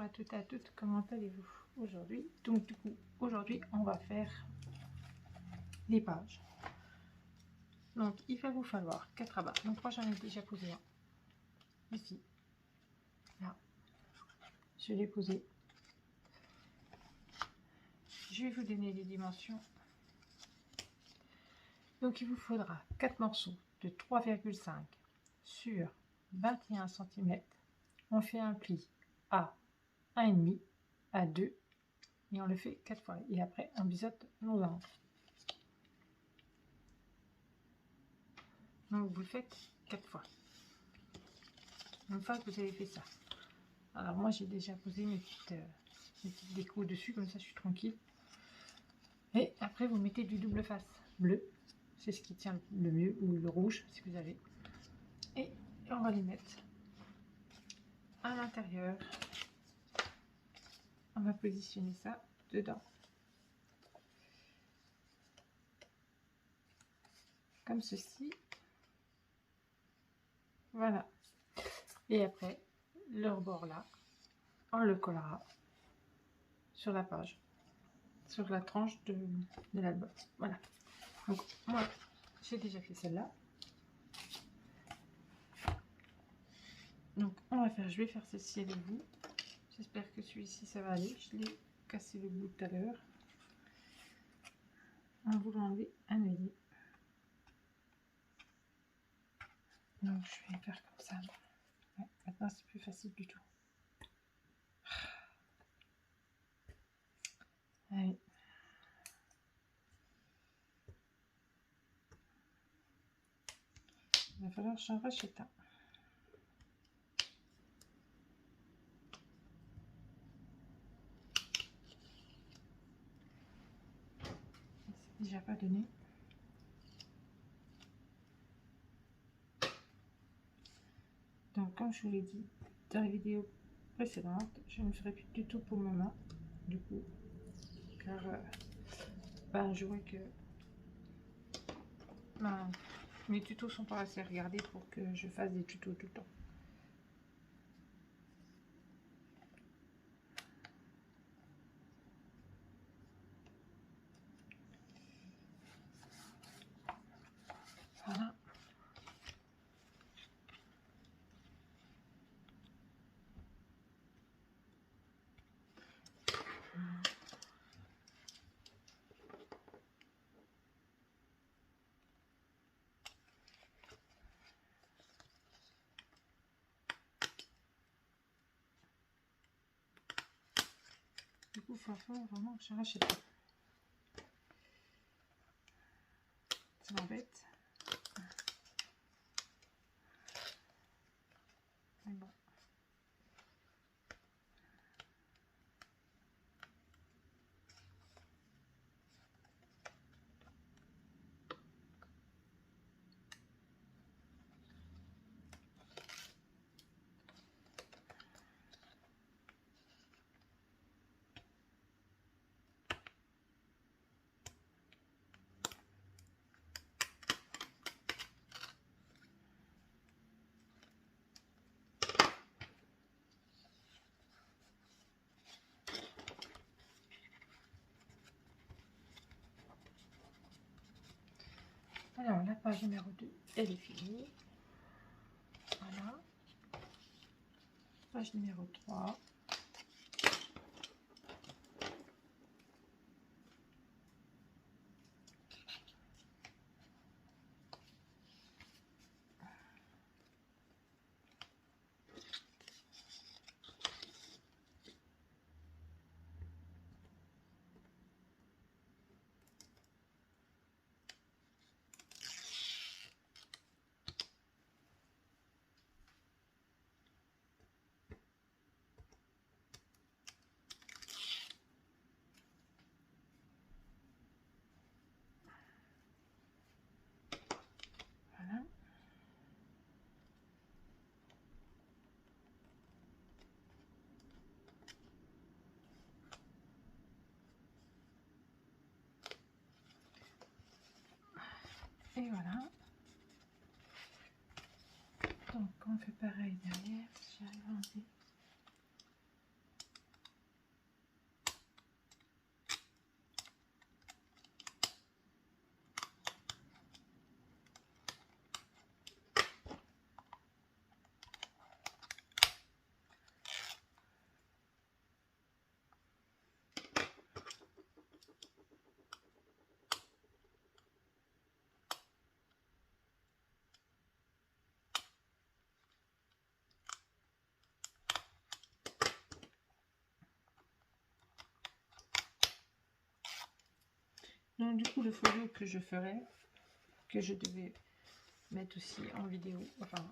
à toutes et à toutes, comment allez-vous aujourd'hui? Donc du coup, aujourd'hui on va faire les pages. Donc il va vous falloir 4 rabats. Donc moi j'en ai déjà posé un. Ici. Là. Je l'ai posé. Je vais vous donner les dimensions. Donc il vous faudra 4 morceaux de 3,5 sur 21 cm. On fait un pli à 1,5, à 2 et on le fait 4 fois. Et après on biseaute nos angles. Donc vous le faites 4 fois. Une fois que vous avez fait ça. Alors moi j'ai déjà posé mes petites décos dessus, comme ça je suis tranquille. Et après vous mettez du double face bleu. C'est ce qui tient le mieux, ou le rouge si vous avez. Et on va les mettre à l'intérieur. On va positionner ça dedans. Comme ceci. Voilà. Et après, le rebord là, on le collera sur la page, sur la tranche de l'album. Voilà. Donc moi, j'ai déjà fait celle-là. Donc on va faire, je vais faire ceci avec vous. J'espère que celui-ci ça va aller. Je l'ai cassé le bout tout à l'heure. On va enlever un œillet. Donc je vais faire comme ça. Ouais, maintenant c'est plus facile du tout. Allez. Il va falloir que j'en rachète un. C'est déjà pas donné. Donc comme je vous l'ai dit dans la vidéo précédente, je ne ferai plus du tout pour ma main, du coup, car je vois que mes tutos sont pas assez regardés pour que je fasse des tutos tout le temps. Voilà. Du coup, il faut vraiment que je rachète. Ça m'embête. Mais bon. Alors, la page numéro 2, elle est finie. Voilà. Page numéro 3. Voilà. Et voilà. Donc on fait pareil derrière. J'arrive à enlever. Donc du coup, le folio que je ferai, que je devais mettre aussi en vidéo, enfin,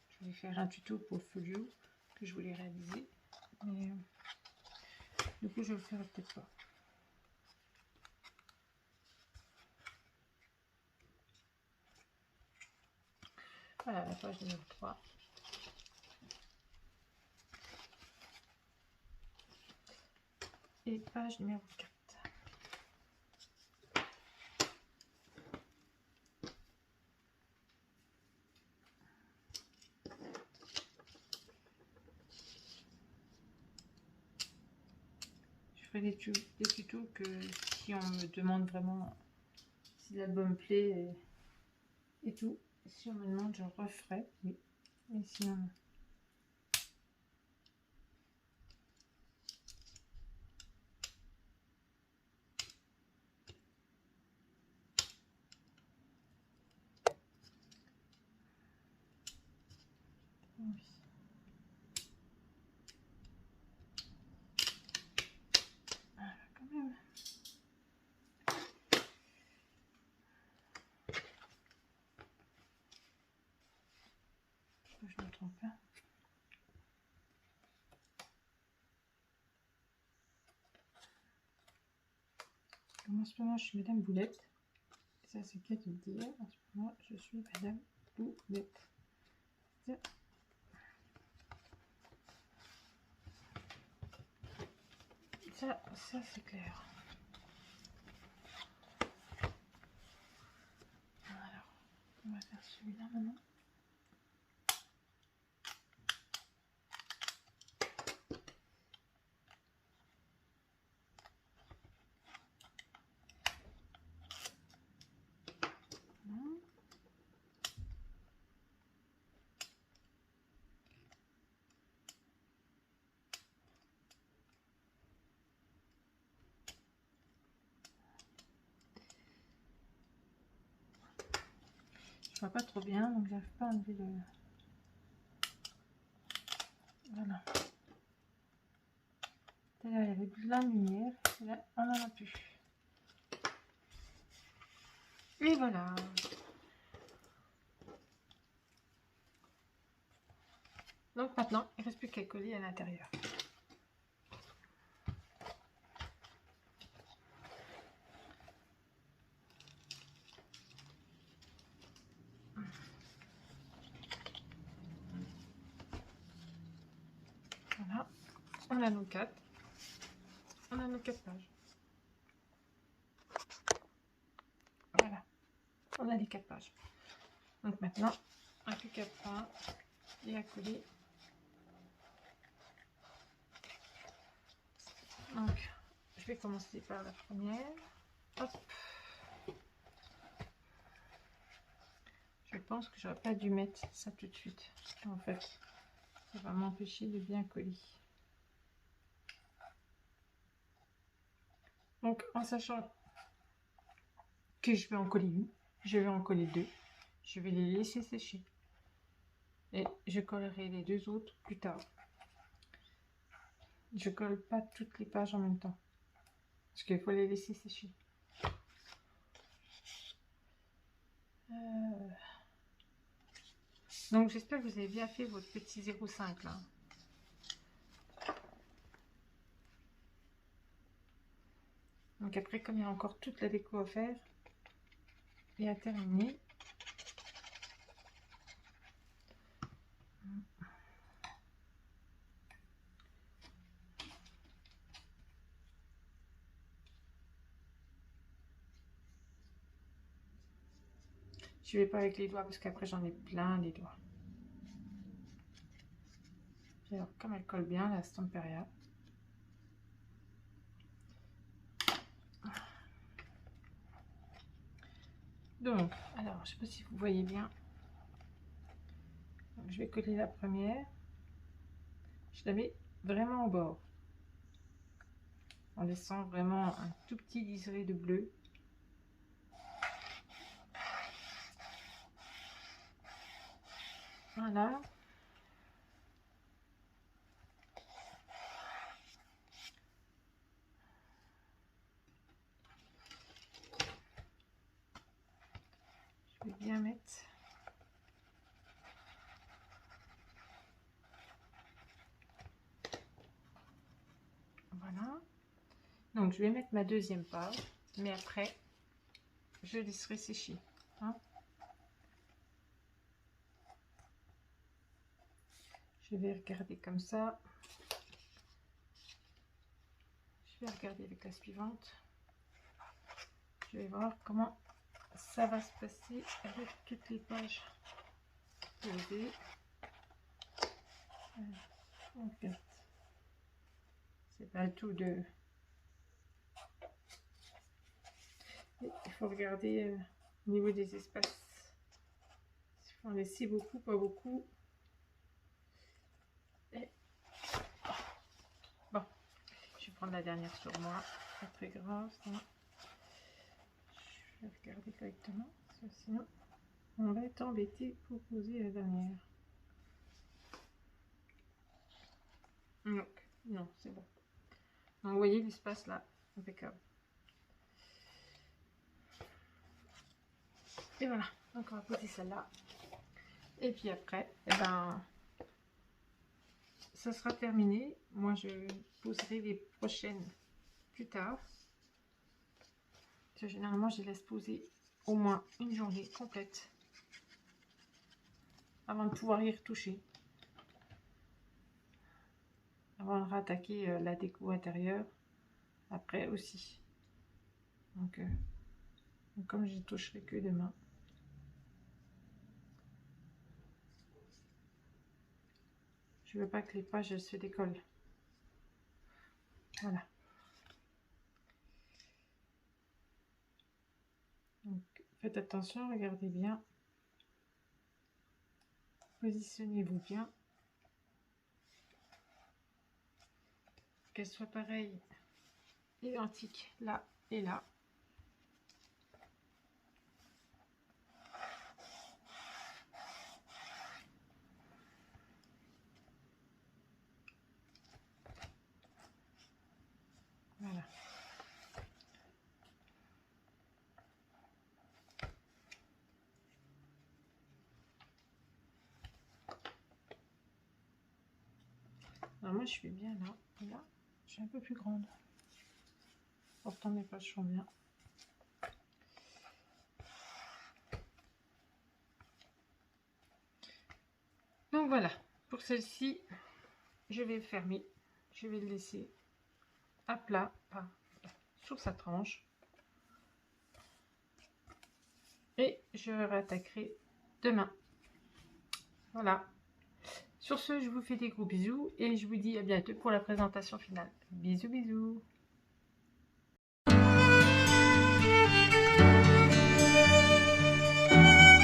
je vais faire un tuto pour le folio que je voulais réaliser, mais du coup, je le ferai peut-être pas. Voilà, la page numéro 3. Et page numéro 4. Je ferai des tutos que si on me demande vraiment si l'album plaît et tout. Si on me demande, je referai. Oui. Et si on... Oui. Ah, quand même. Je me trompe pas. En ce moment, je suis Madame Boulette. Ça, c'est qu'à te dire. En ce moment, je suis Madame Boulette. Ça c'est clair. Alors, on va faire celui-là maintenant. Je vois pas trop bien, donc j'arrive pas à enlever le... Voilà. Tout à l'heure, il y avait de la lumière, et là, on n'en a plus. Et voilà. Donc maintenant, il ne reste plus qu'à coller à l'intérieur. Voilà. On a nos 4. On a nos 4 pages. Voilà. On a les 4 pages. Donc maintenant, un plus qu'à prendre et à coller. Donc, je vais commencer par la première. Hop. Je pense que j'aurais pas dû mettre ça tout de suite. En fait, ça va m'empêcher de bien coller. Donc, en sachant que je vais en coller une, je vais en coller 2, je vais les laisser sécher. Et je collerai les 2 autres plus tard. Je colle pas toutes les pages en même temps. Parce qu'il faut les laisser sécher. Donc j'espère que vous avez bien fait votre petit 0,5 là. Donc après, comme il y a encore toute la déco à faire et à terminer, je vais pas avec les doigts parce qu'après j'en ai plein les doigts. Alors comme elle colle bien la Stamperia. Donc, alors je sais pas si vous voyez bien. Donc, je vais coller la première. Je la mets vraiment au bord. En laissant vraiment un tout petit liseré de bleu. Voilà. bien mettre. Voilà. Donc je vais mettre ma deuxième page, mais après je laisserai sécher. Hein. Je vais regarder comme ça. Je vais regarder avec la suivante. Je vais voir comment ça va se passer avec toutes les pages posées. C'est pas le tout de... Il faut regarder au niveau des espaces. Il faut en laisser beaucoup, pas beaucoup. Et... Bon, je vais prendre la dernière sur moi. Pas très grave, ça. Je vais regarder correctement. Sinon, on va être embêté pour poser la dernière. Donc, non, c'est bon. Donc, vous voyez l'espace là, impeccable. Et voilà, donc on va poser celle-là. Et puis après, eh ben, ça sera terminé. Moi, je poserai les prochaines plus tard. Parce que généralement, je les laisse poser au moins une journée complète avant de pouvoir y retoucher. Avant de rattaquer la déco intérieure après aussi. Donc comme je n'y toucherai que demain. Je veux pas que les pages se décollent. Voilà. Donc faites attention, regardez bien. Positionnez-vous bien. Qu'elle soit pareille, identique là et là. Voilà. Alors moi je suis bien là, et là je suis un peu plus grande. Pourtant mes pages sont bien. Donc voilà, pour celle-ci, je vais le fermer. Je vais le laisser à plat, sur sa tranche. Et je rattaquerai demain. Voilà. Sur ce, je vous fais des gros bisous et je vous dis à bientôt pour la présentation finale. Bisous, bisous.